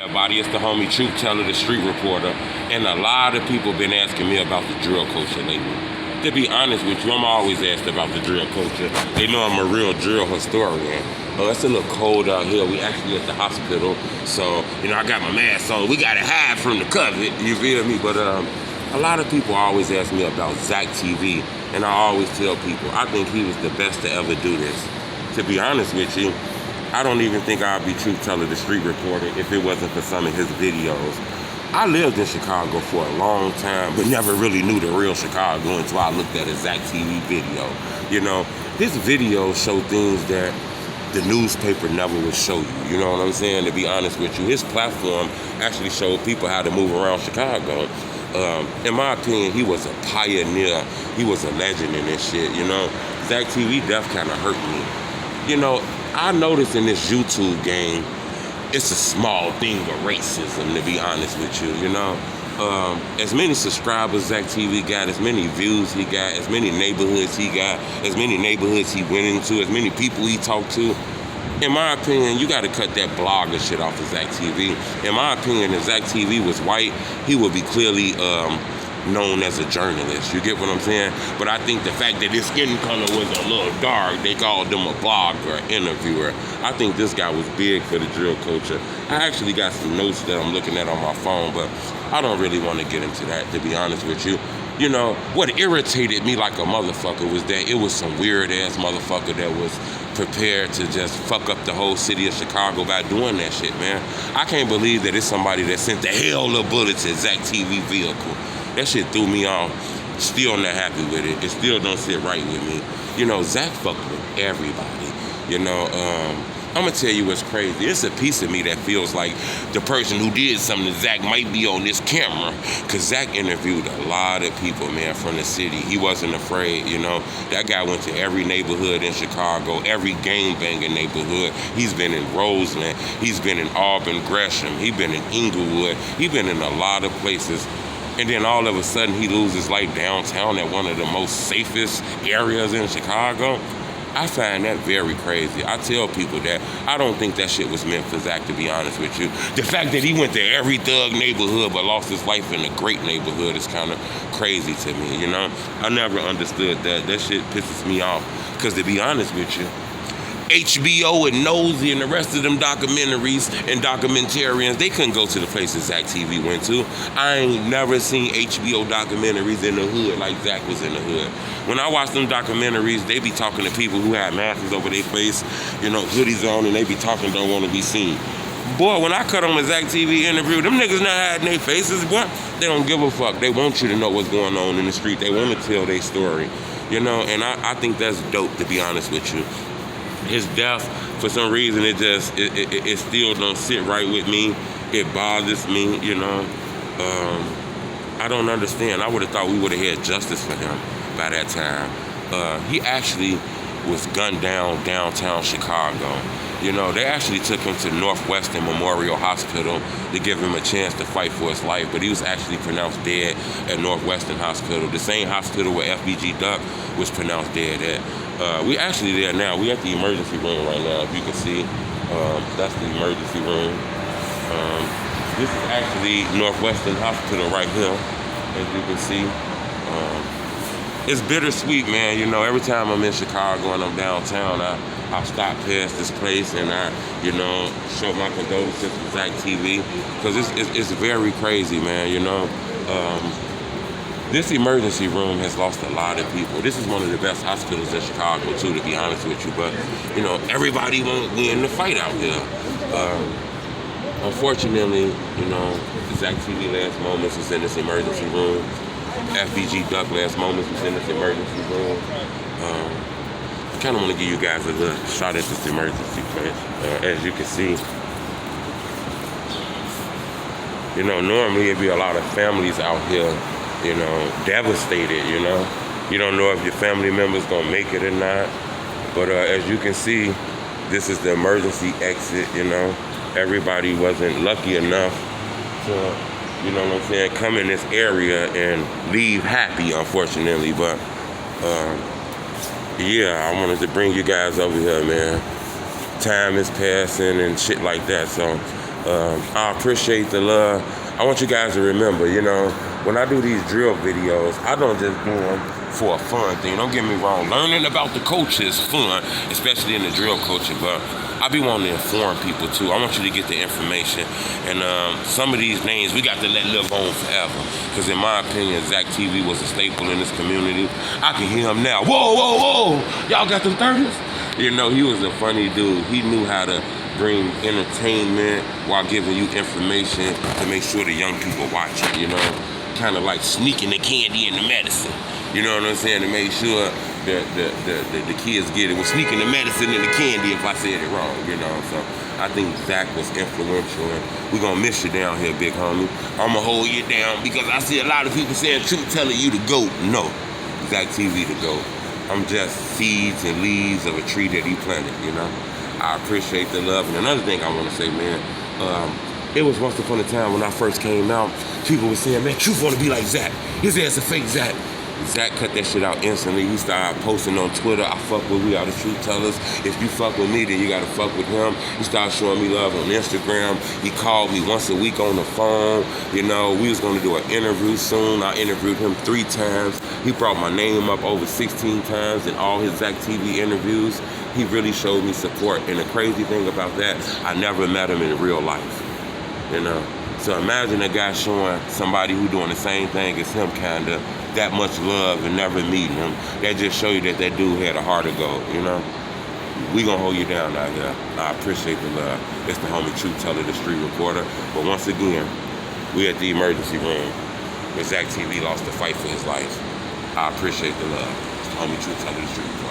Everybody, it's the homie Truth Teller, the street reporter, and a lot of people been asking me about the drill culture lately. To be honest with you, I'm always asked about the drill culture. They know I'm a real drill historian. It's a little cold out here. We actually at the hospital, so I got my mask on. We gotta hide from the COVID. You feel me? But a lot of people always ask me about Zacktv, and I always tell people I think he was the best to ever do this. To be honest with you, I don't even think I'd be Truth Teller, the street reporter, if it wasn't for some of his videos. I lived in Chicago for a long time, but never really knew the real Chicago until I looked at a Zacktv video. His videos show things that the newspaper never would show you. You know what I'm saying? To be honest with you, his platform actually showed people how to move around Chicago. In my opinion, he was a pioneer. He was a legend in this shit. Zacktv death kind of hurt me. I noticed in this YouTube game, it's a small thing of racism, to be honest with you, As many subscribers Zacktv got, as many views he got, as many neighborhoods he got, as many neighborhoods he went into, as many people he talked to. In my opinion, you got to cut that blogger shit off of Zacktv. In my opinion, if Zacktv was white, he would be clearly known as a journalist. You get what I'm saying? But I think the fact that his skin color was a little dark, they called him a blogger, interviewer. I think this guy was big for the drill culture. I actually got some notes that I'm looking at on my phone, but I don't really want to get into that, to be honest with you. What irritated me like a motherfucker was that it was some weird ass motherfucker that was prepared to just fuck up the whole city of Chicago by doing that shit, man. I can't believe that it's somebody that sent the hell of bullets at Zacktv vehicle. That shit threw me off. Still not happy with it. It still don't sit right with me. Zach fucked with everybody. I'm gonna tell you what's crazy. It's a piece of me that feels like the person who did something to Zach might be on this camera. Cause Zach interviewed a lot of people, man, from the city. He wasn't afraid, That guy went to every neighborhood in Chicago, every gangbanging neighborhood. He's been in Roseland. He's been in Auburn, Gresham. He's been in Inglewood. He's been in a lot of places. And then all of a sudden he loses life downtown at one of the most safest areas in Chicago. I find that very crazy. I tell people that I don't think that shit was meant for Zach, to be honest with you. The fact that he went to every thug neighborhood but lost his life in a great neighborhood is kind of crazy to me, I never understood that. That shit pisses me off. Because to be honest with you, HBO and Nosy and the rest of them documentaries and documentarians, they couldn't go to the places Zacktv went to. I ain't never seen HBO documentaries in the hood like Zach was in the hood. When I watch them documentaries, they be talking to people who have masks over their face, hoodies on, and they be talking, don't want to be seen. Boy, when I cut on a Zacktv interview, them niggas not hiding their faces, boy. They don't give a fuck. They want you to know what's going on in the street. They want to tell their story, and I think that's dope, to be honest with you. His death, for some reason, it still don't sit right with me. It bothers me, I don't understand. I would have thought we would have had justice for him by that time. He actually was gunned down downtown Chicago. They actually took him to Northwestern Memorial Hospital to give him a chance to fight for his life, but he was actually pronounced dead at Northwestern Hospital, the same hospital where FBG Duck was pronounced dead at. We actually there now. We at the emergency room right now, if you can see. That's the emergency room. This is actually Northwestern Hospital right here, as you can see. It's bittersweet, man. Every time I'm in Chicago and I'm downtown, I stop past this place and I, show my condolences to Zacktv, because it's very crazy, man. This emergency room has lost a lot of people. This is one of the best hospitals in Chicago, too, to be honest with you. But, everybody won't win the fight out here. Unfortunately, Zacktv last moments was in this emergency room. FBG Duck last moments was in this emergency room. I kind of want to give you guys a little shot at this emergency place. As you can see, normally it'd be a lot of families out here, devastated, You don't know if your family member's gonna make it or not. But as you can see, this is the emergency exit, Everybody wasn't lucky enough to, come in this area and leave happy, unfortunately. But yeah, I wanted to bring you guys over here, man. Time is passing and shit like that, so I appreciate the love. I want you guys to remember, you know, when I do these drill videos, I don't just do them for a fun thing. Don't get me wrong. Learning about the culture is fun, especially in the drill culture, but I be wanting to inform people too. I want you to get the information. And some of these names, we got to let live on forever. Because in my opinion, Zacktv was a staple in this community. I can hear him now. Whoa, whoa, whoa. Y'all got them 30s? You know, he was a funny dude. He knew how to bring entertainment while giving you information to make sure the young people watch it, you know? Kind of like sneaking the candy and the medicine. You know what I'm saying? To make sure that the kids get it. We're sneaking the medicine and the candy if I said it wrong, you know? So I think Zach was influential, and we're gonna miss you down here, big homie. I'm gonna hold you down because I see a lot of people saying Truth telling you the GOAT. No, Zacktv the GOAT. I'm just seeds and leaves of a tree that he planted, you know? I appreciate the love. And another thing I want to say, man, it was once upon a time when I first came out, people were saying, man, Truth want to be like Zach. His ass a fake Zach. Zach cut that shit out instantly. He started posting on Twitter, I fuck with We Are the Truth Tellers. If you fuck with me, then you gotta fuck with him. He started showing me love on Instagram. He called me once a week on the phone. You know, we was gonna do an interview soon. I interviewed him 3 times. He brought my name up over 16 times in all his Zacktv interviews. He really showed me support. And the crazy thing about that, I never met him in real life, you know? So imagine a guy showing somebody who doing the same thing as him kinda that much love and never meeting him. That just show you that that dude had a heart of gold, you know? We gonna hold you down out here. I appreciate the love. It's the homie Truth Teller, the street reporter. But once again, we at the emergency room where Zacktv lost the fight for his life. I appreciate the love. It's the homie Truth Teller, the street reporter.